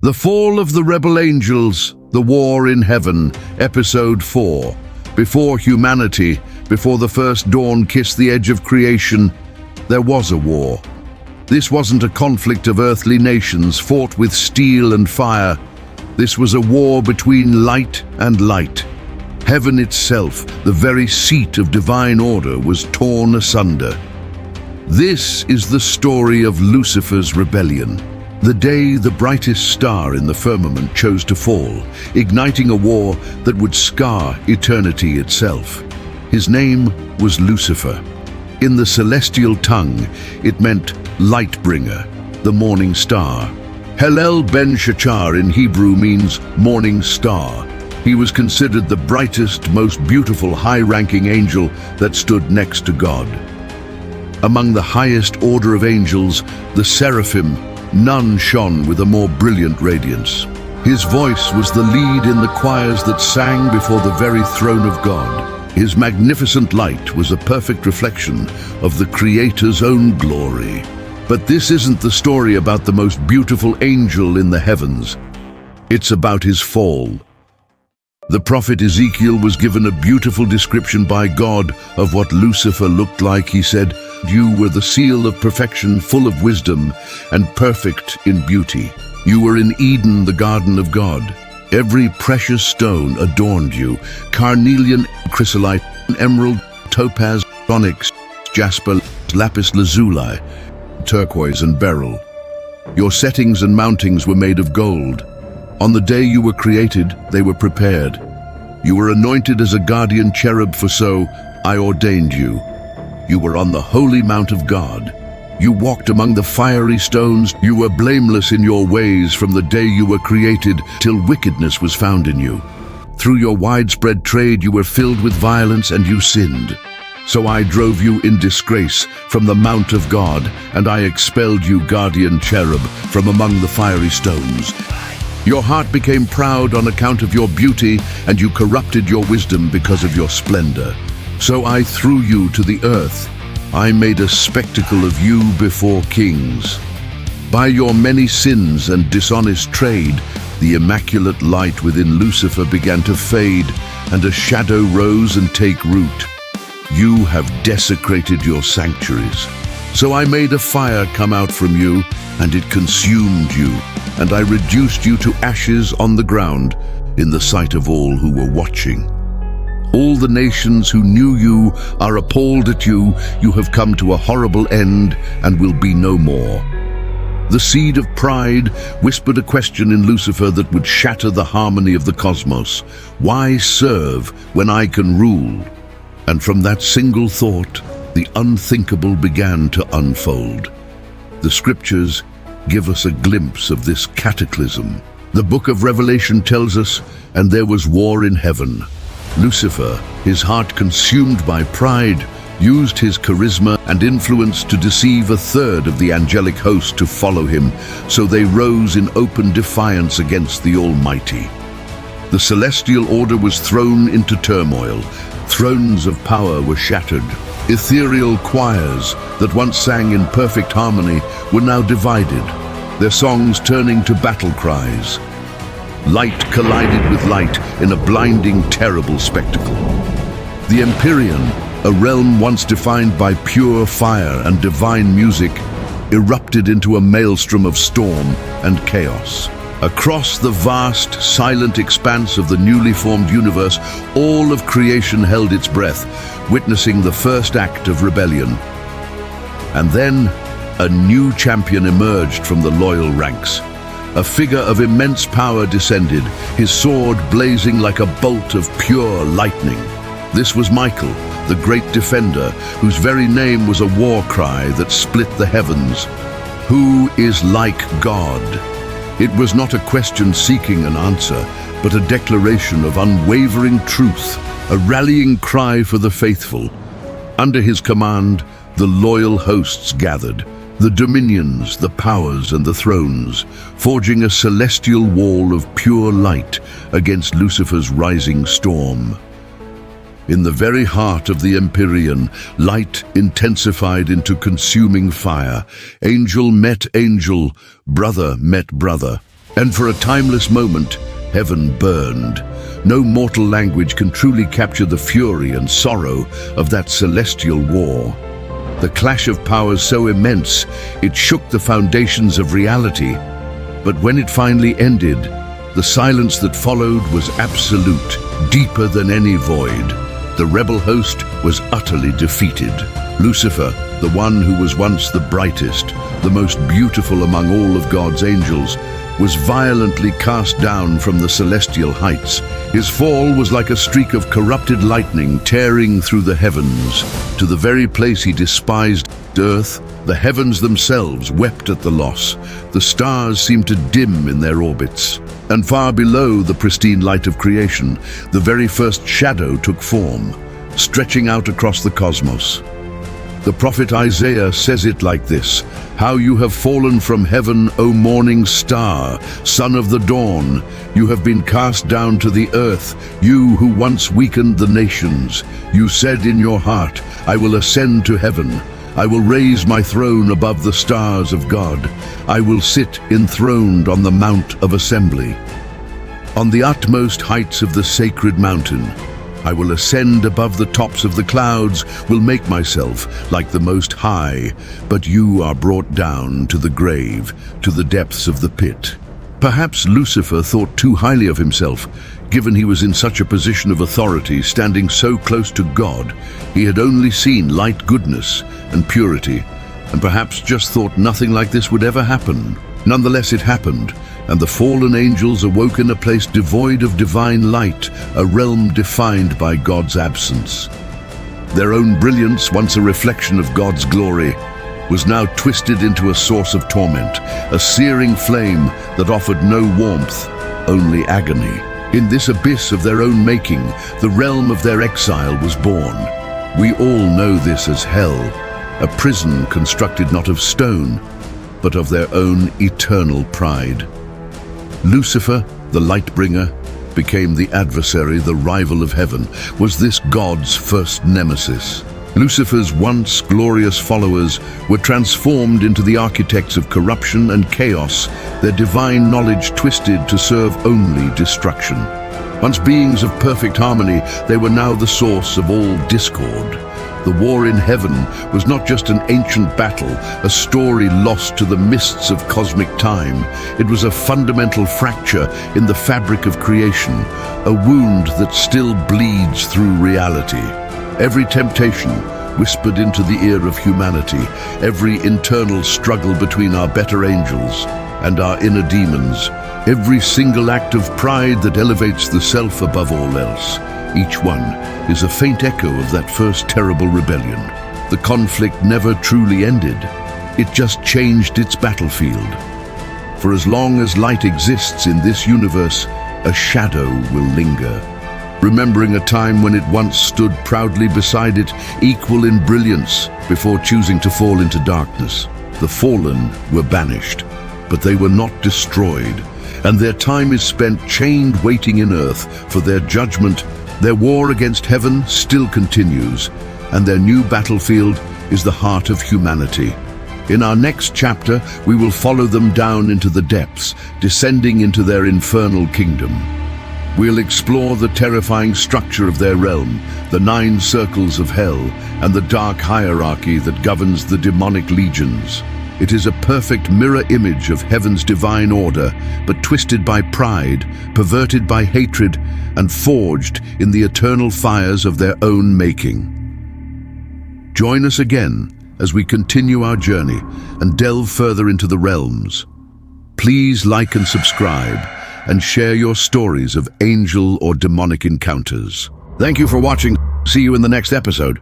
The Fall of the Rebel Angels, The War in Heaven, Episode 4. Before humanity, before the first dawn kissed the edge of creation, there was a war. This wasn't a conflict of earthly nations fought with steel and fire. This was a war between light and light. Heaven itself, the very seat of divine order, was torn asunder. This is the story of Lucifer's rebellion. The day the brightest star in the firmament chose to fall, igniting a war that would scar eternity itself. His name was Lucifer. In the celestial tongue, it meant light bringer, the morning star. Hallel ben Shachar in Hebrew means morning star. He was considered the brightest, most beautiful, high-ranking angel that stood next to God. Among the highest order of angels, the seraphim, none shone with a more brilliant radiance. His voice was the lead in the choirs that sang before the very throne of God. His magnificent light was a perfect reflection of the Creator's own glory. But this isn't the story about the most beautiful angel in the heavens. It's about his fall. The prophet Ezekiel was given a beautiful description by God of what Lucifer looked like. He said, "You were the seal of perfection, full of wisdom and perfect in beauty. You were in Eden, the garden of God. Every precious stone adorned you, carnelian, chrysolite, emerald, topaz, onyx, jasper, lapis lazuli, turquoise and beryl. Your settings and mountings were made of gold. On the day you were created, they were prepared. You were anointed as a guardian cherub, for so I ordained you. You were on the holy mount of God. You walked among the fiery stones. You were blameless in your ways from the day you were created till wickedness was found in you. Through your widespread trade you were filled with violence and you sinned. So I drove you in disgrace from the mount of God, and I expelled you, guardian cherub, from among the fiery stones. Your heart became proud on account of your beauty, and you corrupted your wisdom because of your splendor. So I threw you to the earth. I made a spectacle of you before kings. By your many sins and dishonest trade, the immaculate light within Lucifer began to fade, and a shadow rose and take root. You have desecrated your sanctuaries. So I made a fire come out from you, and it consumed you, and I reduced you to ashes on the ground in the sight of all who were watching. All the nations who knew you are appalled at you. You have come to a horrible end and will be no more. The seed of pride whispered a question in Lucifer that would shatter the harmony of the cosmos. Why serve when I can rule? And from that single thought, the unthinkable began to unfold. The scriptures give us a glimpse of this cataclysm. The book of Revelation tells us, and there was war in heaven. Lucifer, his heart consumed by pride, used his charisma and influence to deceive a third of the angelic host to follow him, so they rose in open defiance against the Almighty. The celestial order was thrown into turmoil. Thrones of power were shattered. Ethereal choirs that once sang in perfect harmony were now divided, their songs turning to battle cries. Light collided with light in a blinding, terrible spectacle. The Empyrean, a realm once defined by pure fire and divine music, erupted into a maelstrom of storm and chaos. Across the vast, silent expanse of the newly formed universe, all of creation held its breath, witnessing the first act of rebellion. And then, a new champion emerged from the loyal ranks. A figure of immense power descended, his sword blazing like a bolt of pure lightning. This was Michael, the great defender, whose very name was a war cry that split the heavens. Who is like God? It was not a question seeking an answer, but a declaration of unwavering truth, a rallying cry for the faithful. Under his command, the loyal hosts gathered, the dominions, the powers, and the thrones, forging a celestial wall of pure light against Lucifer's rising storm. In the very heart of the Empyrean, light intensified into consuming fire. Angel met angel, brother met brother. And for a timeless moment, heaven burned. No mortal language can truly capture the fury and sorrow of that celestial war. The clash of powers so immense, it shook the foundations of reality. But when it finally ended, the silence that followed was absolute, deeper than any void. The rebel host was utterly defeated. Lucifer, the one who was once the brightest, the most beautiful among all of God's angels, was violently cast down from the celestial heights. His fall was like a streak of corrupted lightning tearing through the heavens. To the very place he despised, earth, the heavens themselves wept at the loss. The stars seemed to dim in their orbits. And far below the pristine light of creation, the very first shadow took form, stretching out across the cosmos. The prophet Isaiah says it like this: "How you have fallen from heaven, O morning star, son of the dawn. You have been cast down to the earth, you who once weakened the nations. You said in your heart, I will ascend to heaven. I will raise my throne above the stars of God. I will sit enthroned on the Mount of Assembly. On the utmost heights of the sacred mountain, I will ascend above the tops of the clouds, will make myself like the Most High, but you are brought down to the grave, to the depths of the pit." Perhaps Lucifer thought too highly of himself, given he was in such a position of authority, standing so close to God. He had only seen light, goodness, and purity, and perhaps just thought nothing like this would ever happen. Nonetheless, it happened, and the fallen angels awoke in a place devoid of divine light, a realm defined by God's absence. Their own brilliance, once a reflection of God's glory, was now twisted into a source of torment, a searing flame that offered no warmth, only agony. In this abyss of their own making, the realm of their exile was born. We all know this as hell, a prison constructed not of stone, but of their own eternal pride. Lucifer, the light-bringer, became the adversary, the rival of heaven. Was this God's first nemesis? Lucifer's once glorious followers were transformed into the architects of corruption and chaos, their divine knowledge twisted to serve only destruction. Once beings of perfect harmony, they were now the source of all discord. The war in heaven was not just an ancient battle, a story lost to the mists of cosmic time. It was a fundamental fracture in the fabric of creation, a wound that still bleeds through reality. Every temptation whispered into the ear of humanity, every internal struggle between our better angels and our inner demons, every single act of pride that elevates the self above all else. Each one is a faint echo of that first terrible rebellion. The conflict never truly ended. It just changed its battlefield. For as long as light exists in this universe, a shadow will linger, remembering a time when it once stood proudly beside it, equal in brilliance, before choosing to fall into darkness. The fallen were banished, but they were not destroyed, and their time is spent chained waiting in earth for their judgment. Their war against heaven still continues, and their new battlefield is the heart of humanity. In our next chapter, we will follow them down into the depths, descending into their infernal kingdom. We'll explore the terrifying structure of their realm, the 9 circles of hell, and the dark hierarchy that governs the demonic legions. It is a perfect mirror image of heaven's divine order, but twisted by pride, perverted by hatred, and forged in the eternal fires of their own making. Join us again as we continue our journey and delve further into the realms. Please like and subscribe, and share your stories of angel or demonic encounters. Thank you for watching. See you in the next episode.